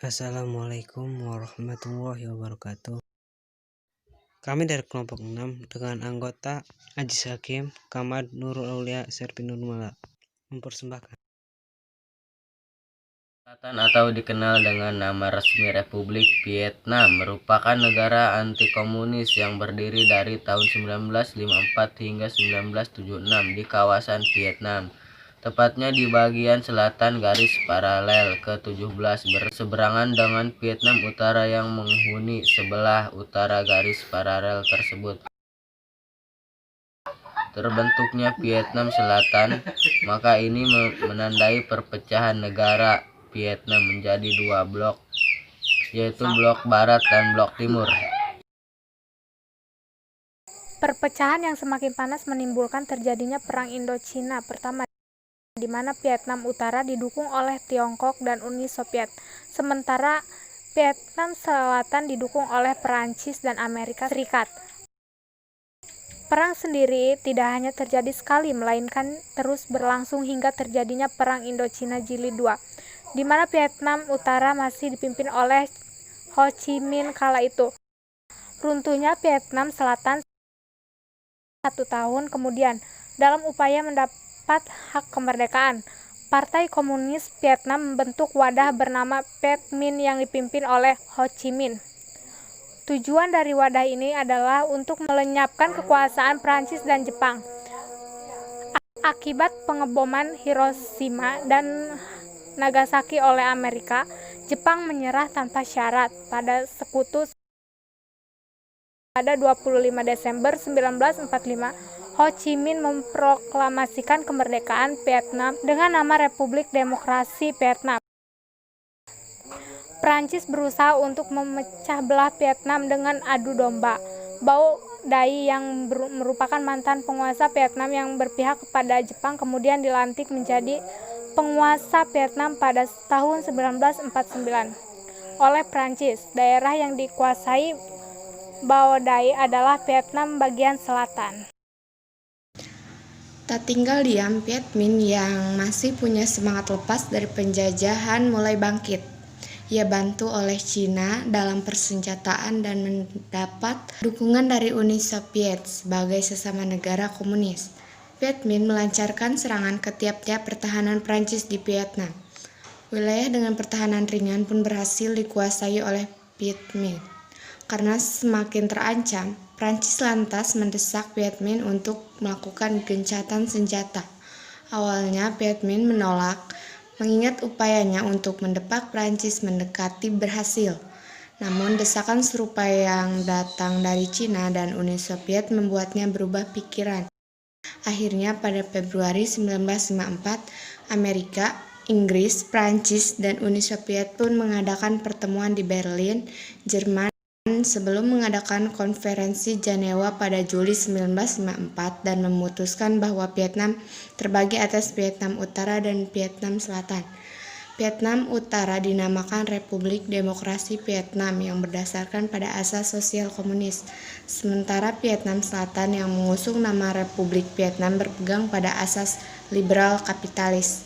Assalamualaikum warahmatullahi wabarakatuh. Kami dari kelompok 6 dengan anggota Ajis Hakim, Kamad, Nurul Aulia, Serpin Nurmala mempersembahkan Selatan atau dikenal dengan nama resmi Republik Vietnam merupakan negara anti-komunis yang berdiri dari tahun 1954 hingga 1976 di kawasan Vietnam. Tepatnya di bagian selatan garis paralel ke-17 berseberangan dengan Vietnam Utara yang menghuni sebelah utara garis paralel tersebut. Terbentuknya Vietnam Selatan, maka ini menandai perpecahan negara Vietnam menjadi dua blok, yaitu blok barat dan blok timur. Perpecahan yang semakin panas menimbulkan terjadinya Perang Indochina pertama, di mana Vietnam Utara didukung oleh Tiongkok dan Uni Soviet, sementara Vietnam Selatan didukung oleh Perancis dan Amerika Serikat. Perang sendiri tidak hanya terjadi sekali, melainkan terus berlangsung hingga terjadinya Perang Indochina Jilid II, di mana Vietnam Utara masih dipimpin oleh Ho Chi Minh kala itu. Runtuhnya Vietnam Selatan 1 tahun kemudian. Dalam upaya mendapat hak kemerdekaan, Partai Komunis Vietnam membentuk wadah bernama Viet Minh yang dipimpin oleh Ho Chi Minh. Tujuan dari wadah ini adalah untuk melenyapkan kekuasaan Prancis dan Jepang. Akibat pengeboman Hiroshima dan Nagasaki oleh Amerika, Jepang menyerah tanpa syarat pada Sekutu. Pada 25 Desember 1945, Ho Chi Minh memproklamasikan kemerdekaan Vietnam dengan nama Republik Demokrasi Vietnam. Prancis berusaha untuk memecah belah Vietnam dengan adu domba. Bao Dai yang merupakan mantan penguasa Vietnam yang berpihak kepada Jepang kemudian dilantik menjadi penguasa Vietnam pada tahun 1949 oleh Prancis. Daerah yang dikuasai Bao Dai adalah Vietnam bagian selatan. Tak tinggal diam, Viet Minh yang masih punya semangat lepas dari penjajahan mulai bangkit. Ia bantu oleh Cina dalam persenjataan dan mendapat dukungan dari Uni Soviet sebagai sesama negara komunis. Viet Minh melancarkan serangan ke tiap-tiap pertahanan Prancis di Vietnam. Wilayah dengan pertahanan ringan pun berhasil dikuasai oleh Viet Minh. Karena semakin terancam, Prancis lantas mendesak Viet Minh untuk melakukan gencatan senjata. Awalnya Viet Minh menolak, mengingat upayanya untuk mendepak Prancis mendekati berhasil. Namun desakan serupa yang datang dari Cina dan Uni Soviet membuatnya berubah pikiran. Akhirnya pada Februari 1954, Amerika, Inggris, Prancis, dan Uni Soviet pun mengadakan pertemuan di Berlin, Jerman, sebelum mengadakan konferensi Jenewa pada Juli 1954 dan memutuskan bahwa Vietnam terbagi atas Vietnam Utara dan Vietnam Selatan. Vietnam Utara dinamakan Republik Demokrasi Vietnam yang berdasarkan pada asas sosial komunis, sementara Vietnam Selatan yang mengusung nama Republik Vietnam berpegang pada asas liberal kapitalis.